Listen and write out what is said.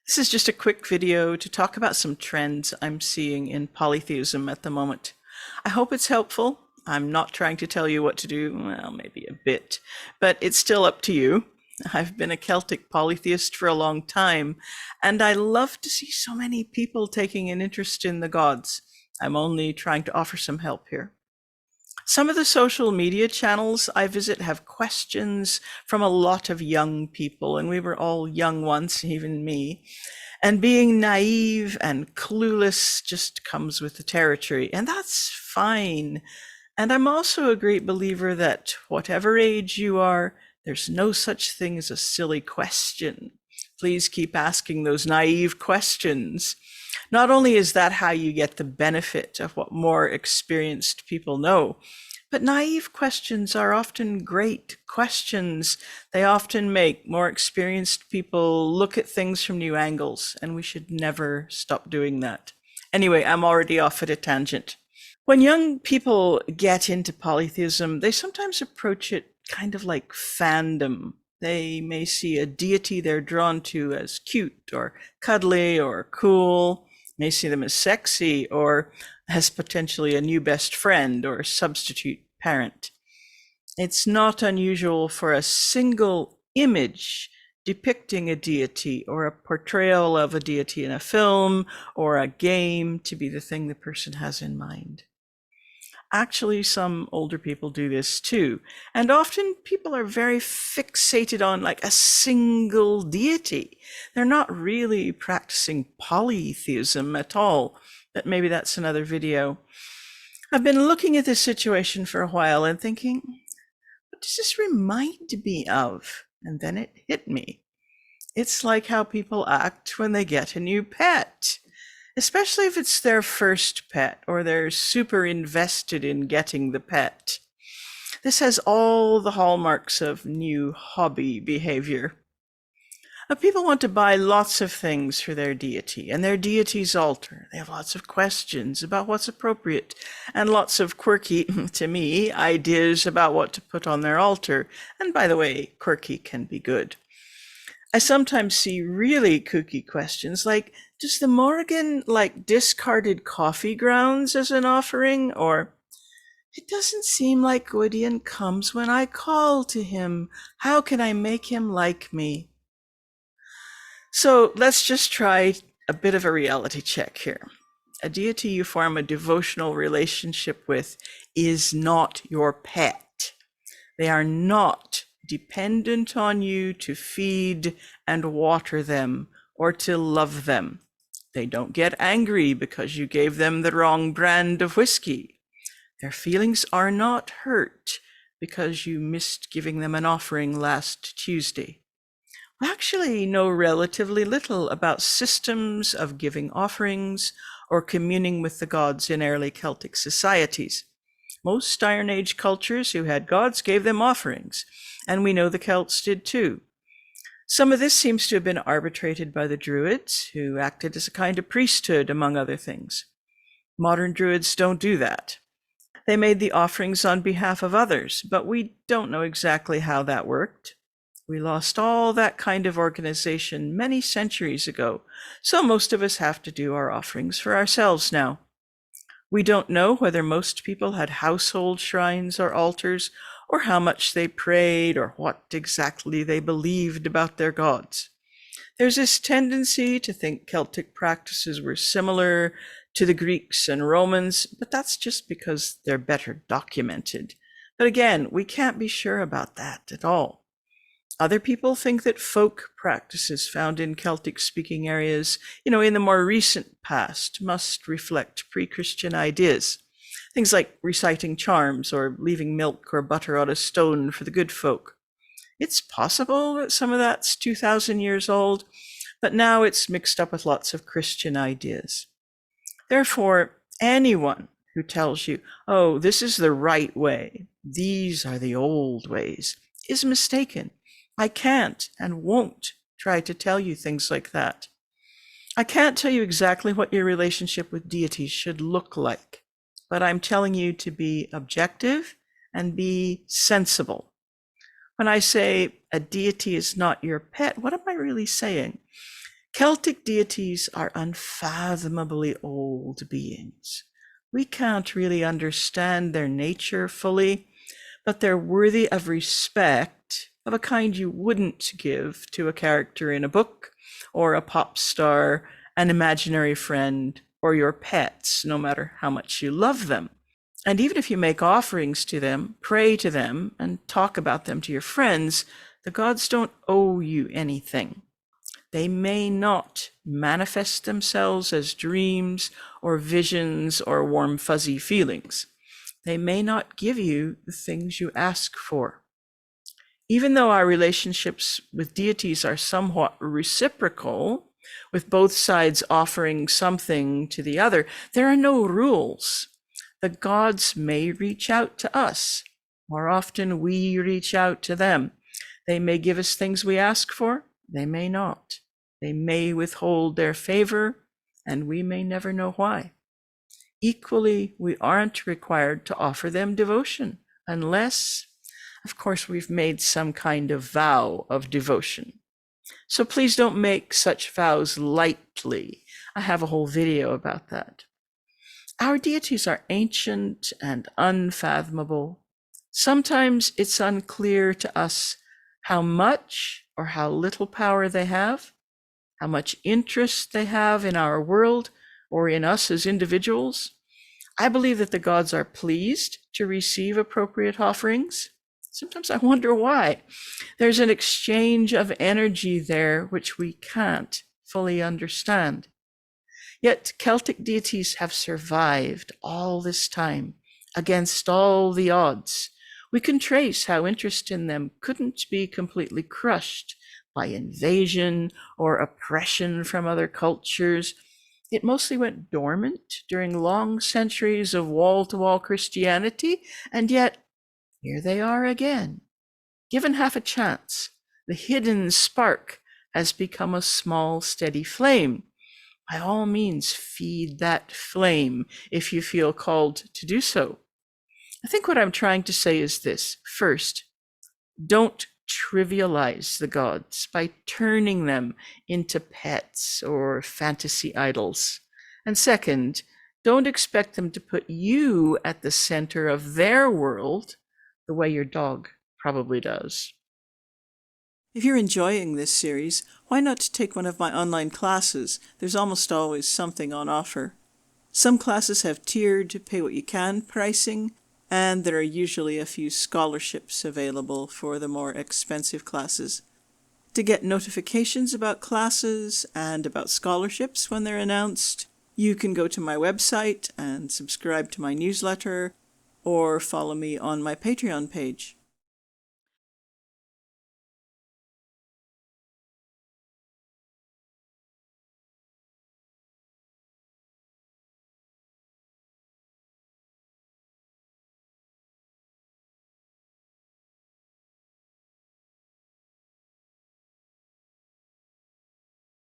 This is just a quick video to talk about some trends I'm seeing in polytheism at the moment. I hope it's helpful. I'm not trying to tell you what to do, well, maybe a bit, but it's still up to you. I've been a Celtic polytheist for a long time, and I love to see so many people taking an interest in the gods. I'm only trying to offer some help here. Some of the social media channels I visit have questions from a lot of young people, and we were all young once, even me. And being naive and clueless just comes with the territory, and that's fine. And I'm also a great believer that whatever age you are, there's no such thing as a silly question. Please keep asking those naive questions. Not only is that how you get the benefit of what more experienced people know, but naive questions are often great questions. They often make more experienced people look at things from new angles, and we should never stop doing that. Anyway, I'm already off at a tangent. When young people get into polytheism, they sometimes approach it kind of like fandom. They may see a deity they're drawn to as cute or cuddly or cool, may see them as sexy or as potentially a new best friend or substitute parent. It's not unusual for a single image depicting a deity or a portrayal of a deity in a film or a game to be the thing the person has in mind. Actually, some older people do this too. And often people are very fixated on like a single deity. They're not really practicing polytheism at all, but maybe that's another video. I've been looking at this situation for a while and thinking, what does this remind me of? And then it hit me. It's like how people act when they get a new pet, especially if it's their first pet or they're super invested in getting the pet. This has all the hallmarks of new hobby behavior. People want to buy lots of things for their deity and their deity's altar. They have lots of questions about what's appropriate and lots of quirky, to me, ideas about what to put on their altar. And by the way, quirky can be good. I sometimes see really kooky questions like, does the Morrigan like discarded coffee grounds as an offering? Or, it doesn't seem like Gwydion comes when I call to him. How can I make him like me? So let's just try a bit of a reality check here. A deity you form a devotional relationship with is not your pet. They are not dependent on you to feed and water them or to love them. They don't get angry because you gave them the wrong brand of whiskey. Their feelings are not hurt because you missed giving them an offering last Tuesday. We actually know relatively little about systems of giving offerings or communing with the gods in early Celtic societies. Most Iron Age cultures who had gods gave them offerings, and we know the Celts did too. Some of this seems to have been arbitrated by the Druids, who acted as a kind of priesthood, among other things. Modern Druids don't do that. They made the offerings on behalf of others, but we don't know exactly how that worked. We lost all that kind of organization many centuries ago, so most of us have to do our offerings for ourselves now. We don't know whether most people had household shrines or altars, or how much they prayed, or what exactly they believed about their gods. There's this tendency to think Celtic practices were similar to the Greeks and Romans, but that's just because they're better documented. But again, we can't be sure about that at all. Other people think that folk practices found in Celtic-speaking areas, in the more recent past, must reflect pre-Christian ideas. Things like reciting charms or leaving milk or butter on a stone for the good folk. It's possible that some of that's 2,000 years old, but now it's mixed up with lots of Christian ideas. Therefore, anyone who tells you, oh, this is the right way, these are the old ways, is mistaken. I can't and won't try to tell you things like that. I can't tell you exactly what your relationship with deities should look like, but I'm telling you to be objective and be sensible. When I say a deity is not your pet, what am I really saying? Celtic deities are unfathomably old beings. We can't really understand their nature fully, but they're worthy of respect of a kind you wouldn't give to a character in a book, or a pop star, an imaginary friend, or your pets, no matter how much you love them. And even if you make offerings to them, pray to them, and talk about them to your friends, the gods don't owe you anything. They may not manifest themselves as dreams or visions or warm, fuzzy feelings. They may not give you the things you ask for. Even though our relationships with deities are somewhat reciprocal, with both sides offering something to the other, there are no rules. The gods may reach out to us. More often, we reach out to them. They may give us things we ask for. They may not. They may withhold their favor, and we may never know why. Equally, we aren't required to offer them devotion, unless, of course, we've made some kind of vow of devotion. So please don't make such vows lightly. I have a whole video about that. Our deities are ancient and unfathomable. Sometimes it's unclear to us how much or how little power they have, how much interest they have in our world or in us as individuals. I believe that the gods are pleased to receive appropriate offerings. Sometimes I wonder why. There's an exchange of energy there which we can't fully understand. Yet Celtic deities have survived all this time against all the odds. We can trace how interest in them couldn't be completely crushed by invasion or oppression from other cultures. It mostly went dormant during long centuries of wall-to-wall Christianity, and yet here they are again. Given half a chance, the hidden spark has become a small, steady flame. By all means, feed that flame if you feel called to do so. I think what I'm trying to say is this. First, don't trivialize the gods by turning them into pets or fantasy idols. And second, don't expect them to put you at the center of their world the way your dog probably does. If you're enjoying this series, why not take one of my online classes? There's almost always something on offer. Some classes have tiered pay what you can pricing, and there are usually a few scholarships available for the more expensive classes. To get notifications about classes and about scholarships when they're announced, you can go to my website and subscribe to my newsletter, or follow me on my Patreon page.